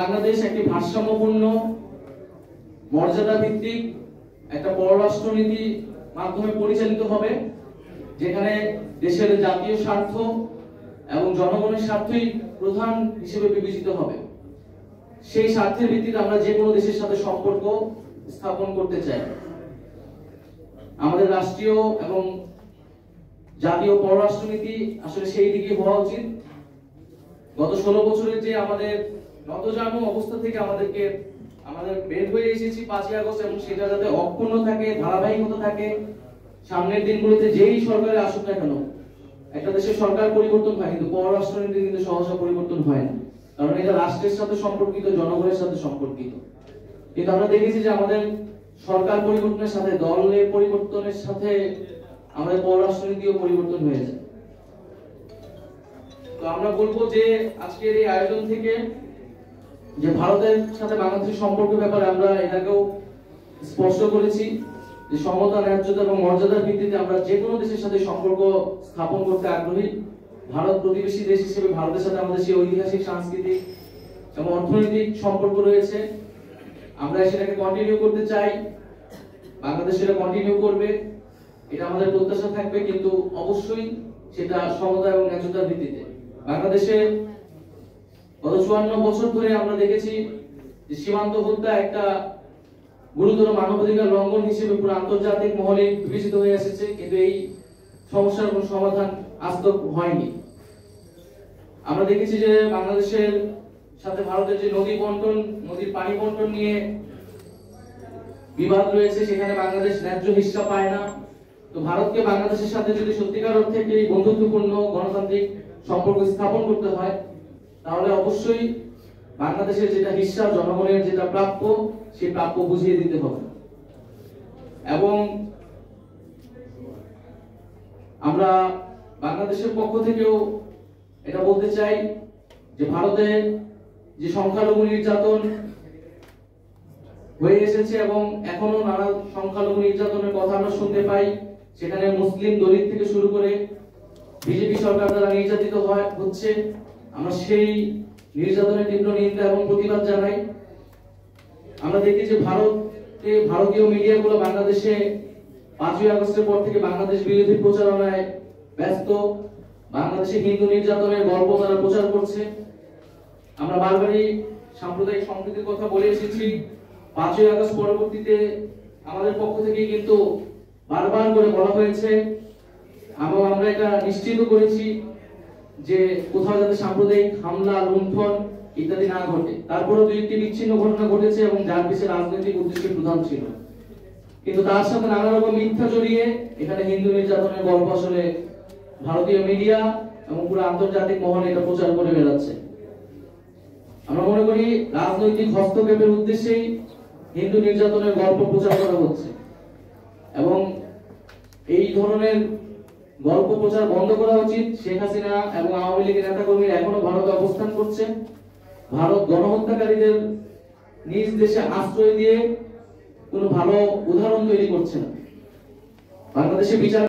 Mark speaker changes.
Speaker 1: বাংলাদেশ একটি ভারসাম্যপূর্ণ মর্যাদা ভিত্তিক একটা পররাষ্ট্রনীতি মাধ্যমে পরিচালিত হবে, যেখানে দেশের জাতীয় স্বার্থ এবং জনগণের স্বার্থই প্রধান হিসেবে বিবেচিত হবে। সেই স্বার্থের ভিত্তিতে আমরা যে কোনো দেশের সাথে সম্পর্ক স্থাপন করতে চাই। আমাদের রাষ্ট্রীয় এবং জাতীয় পররাষ্ট্রনীতি আসলে সেই দিকে হওয়া উচিত। গত 16 বছরের যে আমাদের নতজানু অবস্থা থেকে আমাদের বের হয়ে এসেছি 5ই আগস্ট, এবং সেটা যাতে অক্ষুণ্ণ থাকে, ধারাবাহিকতা থাকে। সামনের দিনগুলোতে যেই সরকারে আসুক না কেন, একটা দেশের সরকার পরিবর্তন হয়, কিন্তু পররাষ্ট্রনীতি কিন্তু সহসা পরিবর্তন হয় না, কারণ এটা রাষ্ট্রের সাথে সম্পর্কিত, জনগণের সাথে সম্পর্কিত। কিন্তু আমরা দেখেছি যে আমাদের সরকার পরিবর্তনের সাথে, দলের পরিবর্তনের সাথে আমাদের পররাষ্ট্রনীতিও পরিবর্তন হয়ে যায়। তো আমরা বলবো যে আজকের এই আয়োজন থেকে যে ভারতের সাথে বাংলাদেশের সম্পর্কের ব্যাপারে আমরা এর আগেও স্পষ্ট করেছি যে সমতা, ন্যায্যতা এবং মর্যাদার ভিত্তিতে আমরা যে কোনো দেশের সাথে সম্পর্ক স্থাপন করতে আগ্রহী। ভারত প্রতিবেশী দেশ হিসেবে ভারতের সাথে আমাদের সেই ঐতিহাসিক, সাংস্কৃতিক এবং অর্থনৈতিক সম্পর্ক রয়েছে। আমরা সেটাকে কন্টিনিউ করতে চাই, বাংলাদেশ সেটা কন্টিনিউ করবে, এটা আমাদের প্রত্যাশা থাকবে, কিন্তু অবশ্যই সেটা সমতা এবং ন্যায্যতার ভিত্তিতে। বাংলাদেশে গত 54 বছর ধরে আমরা দেখেছি যে সীমান্ত হত্যা একটা গুরুতর মানবাধিকার লঙ্ঘন হিসেবে পুরো আন্তর্জাতিক মহলে বিবেচিত হয়ে এসেছে, কিন্তু এই সমস্যার কোনো সমাধান আজ তো হয়নি। আমরা দেখেছি যে বাংলাদেশের সাথে ভারতের যে নদীর পানি বন্টন নিয়ে বিবাদ রয়েছে, সেখানে বাংলাদেশ ন্যায্য হিস্সা পায় না। তো ভারতকে বাংলাদেশের সাথে যদি সত্যিকার অর্থে একটি বন্ধুত্বপূর্ণ গণতান্ত্রিক সম্পর্ক স্থাপন করতে হয়, তাহলে অবশ্যই বাংলাদেশের যেটা হিস্সা, জনগণের যেটা প্রাপ্য, সেই প্রাপ্য বুঝিয়ে দিতে হবে। এবং আমরা বাংলাদেশের পক্ষ থেকেও এটা বলতে চাই যে ভারতে যে সংখ্যালঘু নির্যাতন হয়ে এসেছে এবং এখনো নানা সংখ্যালঘু নির্যাতনের কথা আমরা শুনতে পাই, সেখানে মুসলিম, দলিত থেকে শুরু করে বিজেপি সরকার দ্বারা নির্যাতিত হচ্ছে, আমরা সেই নির্যাতনের তীব্র নিন্দা এবং প্রতিবাদ জানাই। আমরা দেখি যে ভারতীয় মিডিয়াগুলো বাংলাদেশে 5ই আগস্টের পর থেকে বাংলাদেশ বিরোধী প্রচারণায় ব্যস্ত, বাংলাদেশে হিন্দু নির্যাতনের গল্প তারা প্রচার করছে। আমরা বারবারই সাম্প্রদায়িক সম্প্রীতির কথা বলে এসেছি। 5ই আগস্ট পরবর্তীতে আমাদের পক্ষ থেকে কিন্তু বারবার করে বলা হয়েছে এবং আমরা এটা নিশ্চিত করেছি যে কোথাও যাতে সাম্প্রদায়িক হামলা, লুণ্ঠন ইত্যাদি না ঘটে। তারপরে 2-1টি বিচ্ছিন্ন ঘটনা ঘটেছে এবং যার পিছনে রাজনৈতিক উদ্দেশ্য প্রধান ছিল, কিন্তু তার সাথে নানা রকম মিথ্যা জড়িয়ে এখানে হিন্দু নির্যাতনের গল্প আসলে ভারতীয় মিডিয়া এবং পুরো আন্তর্জাতিক মহলে এটা প্রচার করে বেড়াচ্ছে। আমরা মনে করি রাজনৈতিক হস্তক্ষেপের উদ্দেশ্যেই হিন্দু নির্যাতনের গল্প প্রচার করা হচ্ছে, এবং এই ধরনের গল্প প্রচার বন্ধ করা উচিত। শেখ হাসিনা এবং আওয়ামী লীগের নেতাকর্মীরা এখনো ভারতে অবস্থান করছে। ভারত গণহত্যাকারীদের নিজ দেশে আশ্রয় দিয়ে কোনো ভালো উদাহরণ তৈরি করছে না। বাংলাদেশে বিচার